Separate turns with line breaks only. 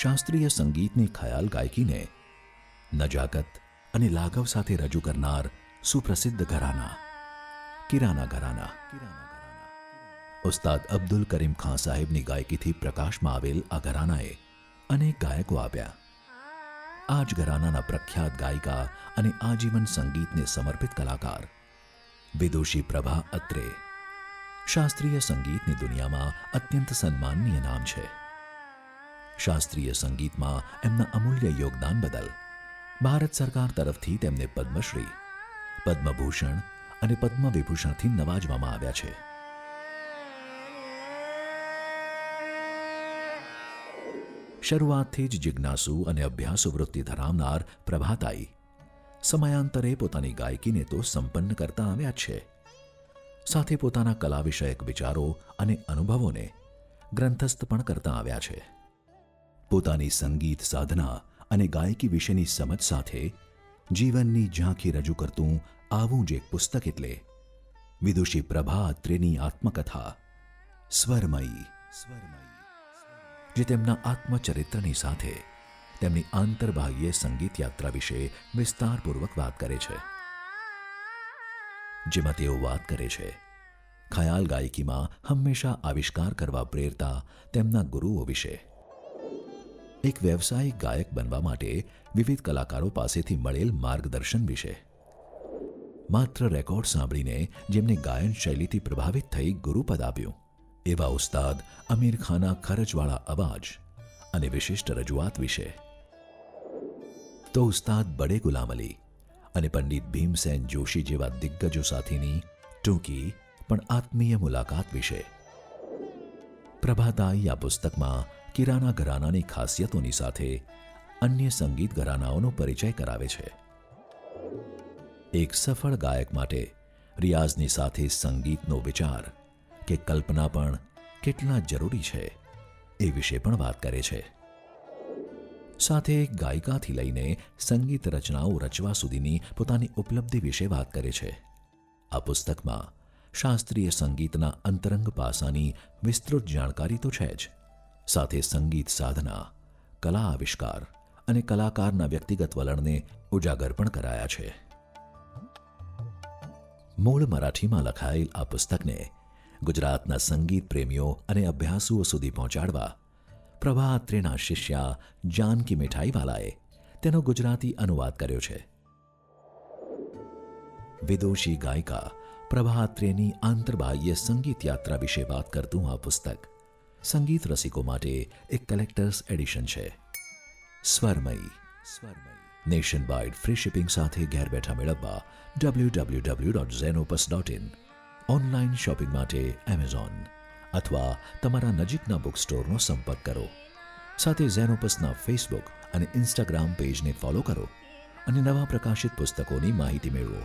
શાસ્ત્રીય સંગીતની ખ્યાલ ગાયકીને નજાકત અને લાગવ સાથે રજૂ કરનાર સુપ્રસિદ્ધ ઘરાના કિરાના ઘરાના. ઉસ્તાદ અબ્દુલ કરીમ ખાન સાહેબની ગાયકીથી પ્રકાશમાં આવેલ આ ઘરાનાએ અનેક ગાયકો આપ્યા. આ જ ઘરાનાના પ્રખ્યાત ગાયિકા અને આજીવન સંગીતને સમર્પિત કલાકાર વિદુષી પ્રભા અત્રે શાસ્ત્રીય સંગીતની દુનિયામાં અત્યંત સન્માનનીય નામ છે. શાસ્ત્રીય સંગીતમાં એમના અમૂલ્ય યોગદાન બદલ ભારત સરકાર તરફથી તેમને પદ્મશ્રી, પદ્મભૂષણ અને પદ્મવિભૂષણથી નવાજવામાં આવ્યા છે. શરૂઆતથી જ જિજ્ઞાસુ અને અભ્યાસુ વૃત્તિ ધરાવનાર પ્રભાતાઈ સમયાંતરે પોતાની ગાયકીને તો સંપન્ન કરતા આવ્યા જ છે, સાથે પોતાના કલા વિષયક વિચારો અને અનુભવોને ગ્રંથસ્થ પણ કરતા આવ્યા છે. પોતાની સંગીત સાધના અને ગાયકી વિશેની સમજ સાથે જીવનની ઝાંખી રજૂ કરતું આવું જ એક પુસ્તક એટલે વિદુષી પ્રભા અત્રેની આત્મકથા સ્વરમયી, જે તેમના આત્મચરિત્રની સાથે તેમની આંતરબાહ્ય સંગીત યાત્રા વિશે વિસ્તારપૂર્વક વાત કરે છે. જેમાં તેઓ વાત કરે છે ખ્યાલ ગાયકીમાં હંમેશા આવિષ્કાર કરવા પ્રેરતા તેમના ગુરુઓ વિશે, એક વ્યવસાયિક ગાયક બનવા માટે વિવિધ કલાકારો પાસેથી મળેલ માર્ગદર્શન વિશે, માત્ર રેકોર્ડ સાંભળીને જેમને ગાયન શૈલીથી પ્રભાવિત થઈ ગુરુપદ આપ્યું એવા ઉસ્તાદ અમીર ખાનના ખરજવાળા અવાજ અને વિશિષ્ટ રજૂઆત વિશે, તો ઉસ્તાદ બડે ગુલામ અલી અને પંડિત ભીમસેન જોશી જેવા દિગ્ગજો સાથેની ટૂંકી પણ આત્મીય મુલાકાત વિશે. પ્રભાતાઈ આ પુસ્તકમાં કિરાના ઘરાનાની ખાસિયતોની સાથે અન્ય સંગીત ઘરાનાઓનો પરિચય કરાવે છે. એક સફળ ગાયક માટે રિયાઝની સાથે સંગીતનો વિચાર કે કલ્પના પણ કેટલા જરૂરી છે એ વિશે પણ વાત કરે છે. સાથે એક ગાયિકાથી લઈને સંગીત રચનાઓ રચવા સુધીની પોતાની ઉપલબ્ધિ વિશે વાત કરે છે. આ પુસ્તકમાં શાસ્ત્રીય સંગીતના અંતરંગ પાસાની વિસ્તૃત જાણકારી તો છે જ, સાથે સંગીત સાધના, કલા આવિષ્કાર અને કલાકારના વ્યક્તિગત વલણને ઉજાગર પણ કરાયા છે. મૂળ મરાઠીમાં લખાયેલ આ પુસ્તકને ગુજરાતના સંગીત પ્રેમીઓ અને અભ્યાસુઓ સુધી પહોંચાડવા પ્રભા અત્રેના શિષ્યા જાનકી મીઠાઈવાલાએ તેનો ગુજરાતી અનુવાદ કર્યો છે. વિદુષી ગાયિકા પ્રભા અત્રેની આંતરબાહ્ય સંગીત યાત્રા વિશે વાત કરતું આ પુસ્તક સંગીત રસિકો માટે એક કલેક્ટર્સ એડિશન છે. સ્વરમયી નેશન વાઇડ ફ્રી શિપિંગ સાથે ઘેર બેઠા મેળવવા www.zenopus.in, ઓનલાઈન શોપિંગ માટે એમેઝોન અથવા તમારા નજીકના બુક સ્ટોરનો સંપર્ક કરો. સાથે ઝેનોપસના ફેસબુક અને ઇન્સ્ટાગ્રામ પેજને ફોલો કરો અને નવા પ્રકાશિત પુસ્તકોની માહિતી મેળવો.